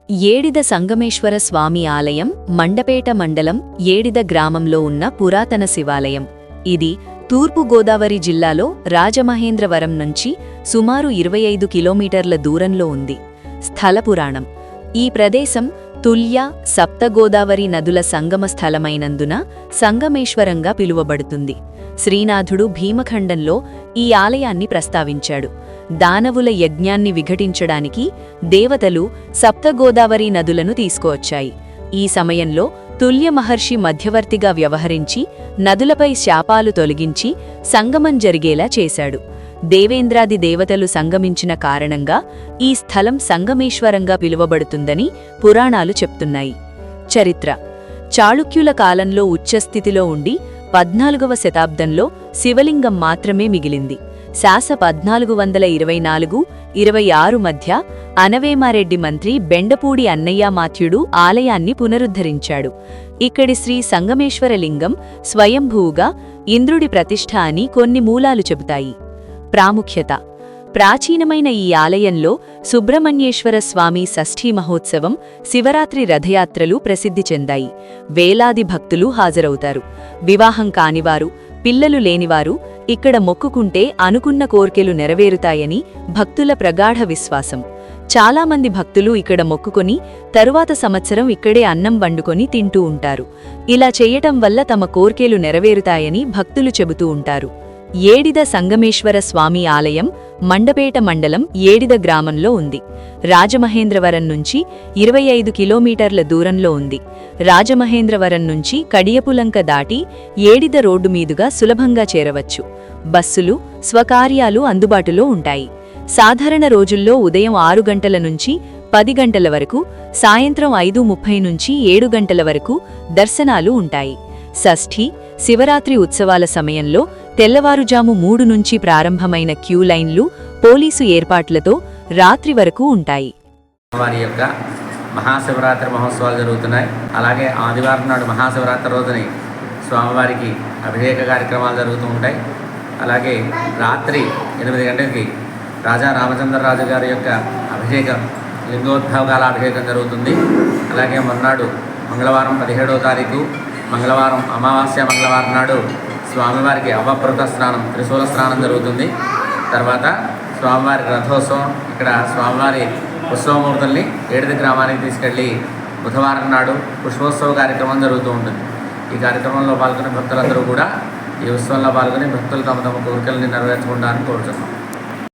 ఏడిద సంగమేశ్వర స్వామి ఆలయం మండపేట మండలం ఏడిద గ్రామంలో ఉన్న పురాతన శివాలయం. ఇది తూర్పు గోదావరి జిల్లాలో రాజమహేంద్రవరం నుంచి సుమారు 25 కిలోమీటర్ల దూరంలో ఉంది. స్థల పురాణం: ఈ ప్రదేశం తుల్య సప్తగోదావరి నదుల సంగమ స్థలమైనందున సంగమేశ్వరంగా పిలువబడుతుంది. శ్రీనాథుడు భీమఖండంలో ఈ ఆలయాన్ని ప్రస్తావించాడు. దానవుల యజ్ఞాన్ని విఘటించడానికి దేవతలు సప్తగోదావరి నదులను తీసుకువచ్చాయి. ఈ సమయంలో తుల్య మహర్షి మధ్యవర్తిగా వ్యవహరించి నదులపై శాపాలు తొలగించి సంగమం జరిగేలా చేశాడు. దేవేంద్రాది దేవతలు సంగమించిన కారణంగా ఈ స్థలం సంగమేశ్వరంగా పిలువబడుతుందని పురాణాలు చెప్తున్నాయి. చరిత్ర: చాళుక్యుల కాలంలో ఉచ్చస్థితిలో ఉండి 14వ శతాబ్దంలో శివలింగం మాత్రమే మిగిలింది. శాస 1424-26 మధ్య అనవేమారెడ్డి మంత్రి బెండపూడి అన్నయ్య మాథ్యుడు ఆలయాన్ని పునరుద్ధరించాడు. ఇక్కడి శ్రీ సంగమేశ్వర లింగం స్వయంభూగా ఇంద్రుడి ప్రతిష్ఠ అని కొన్ని మూలాలు చెబుతాయి. ప్రాముఖ్యత: ప్రాచీనమైన ఈ ఆలయంలో సుబ్రహ్మణ్యేశ్వర స్వామి షష్ఠీ మహోత్సవం, శివరాత్రి రథయాత్రలు ప్రసిద్ధి చెందాయి. వేలాది భక్తులు హాజరవుతారు. వివాహం కానివారు, పిల్లలు లేనివారు ఇక్కడ మొక్కుకుంటే అనుకున్న కోర్కెలు నెరవేరుతాయని భక్తుల ప్రగాఢ విశ్వాసం. చాలామంది భక్తులు ఇక్కడ మొక్కుకొని తరువాత సంవత్సరం ఇక్కడే అన్నం వండుకొని తింటూ ఉంటారు. ఇలా చేయటం వల్ల తమ కోర్కెలు నెరవేరుతాయని భక్తులు చెబుతూ ఉంటారు. ఏడిద సంగమేశ్వర స్వామి ఆలయం మండపేట మండలం ఏడిద గ్రామంలో ఉంది. రాజమహేంద్రవరం నుంచి 25 కిలోమీటర్ల దూరంలో ఉంది. రాజమహేంద్రవరం నుంచి కడియపులంక దాటి ఏడిద రోడ్డు మీదుగా సులభంగా చేరవచ్చు. బస్సులు, స్వకార్యాలు అందుబాటులో ఉంటాయి. సాధారణ రోజుల్లో ఉదయం 6 గంటల నుంచి 10 గంటల వరకు, సాయంత్రం 5:30 నుంచి 7 గంటల వరకు దర్శనాలు ఉంటాయి. షష్ఠి, శివరాత్రి ఉత్సవాల సమయంలో తెల్లవారుజాము 3 నుంచి ప్రారంభమైన క్యూ లైన్లు పోలీసు ఏర్పాట్లతో రాత్రి వరకు ఉంటాయి. వారి యొక్క మహాశివరాత్రి మహోత్సవాలు జరుగుతున్నాయి. అలాగే ఆదివారం నాడు మహాశివరాత్రి రోజుని స్వామివారికి అభిషేక కార్యక్రమాలు జరుగుతూ ఉంటాయి. అలాగే రాత్రి 8 గంటలకి రాజా రామచంద్రరాజు గారి యొక్క అభిషేకం, లింగోద్భవకాల అభిషేకం జరుగుతుంది. అలాగే మొన్నాడు మంగళవారం 17వ తారీఖు మంగళవారం అమావాస్య మంగళవారం నాడు స్వామివారికి అవభృత స్నానం, త్రిశూల స్నానం జరుగుతుంది. తర్వాత స్వామివారి రథోత్సవం, ఇక్కడ స్వామివారి ఉత్సవమూర్తుల్ని ఏడిద గ్రామానికి తీసుకెళ్ళి బుధవారం నాడు పుష్పోత్సవ కార్యక్రమం జరుగుతూ ఉంటుంది. ఈ కార్యక్రమంలో పాల్గొనే భక్తులందరూ కూడా ఈ ఉత్సవంలో పాల్గొని భక్తులు తమ తమ కోరికల్ని నెరవేర్చుకుంటారని కోరుతున్నాం.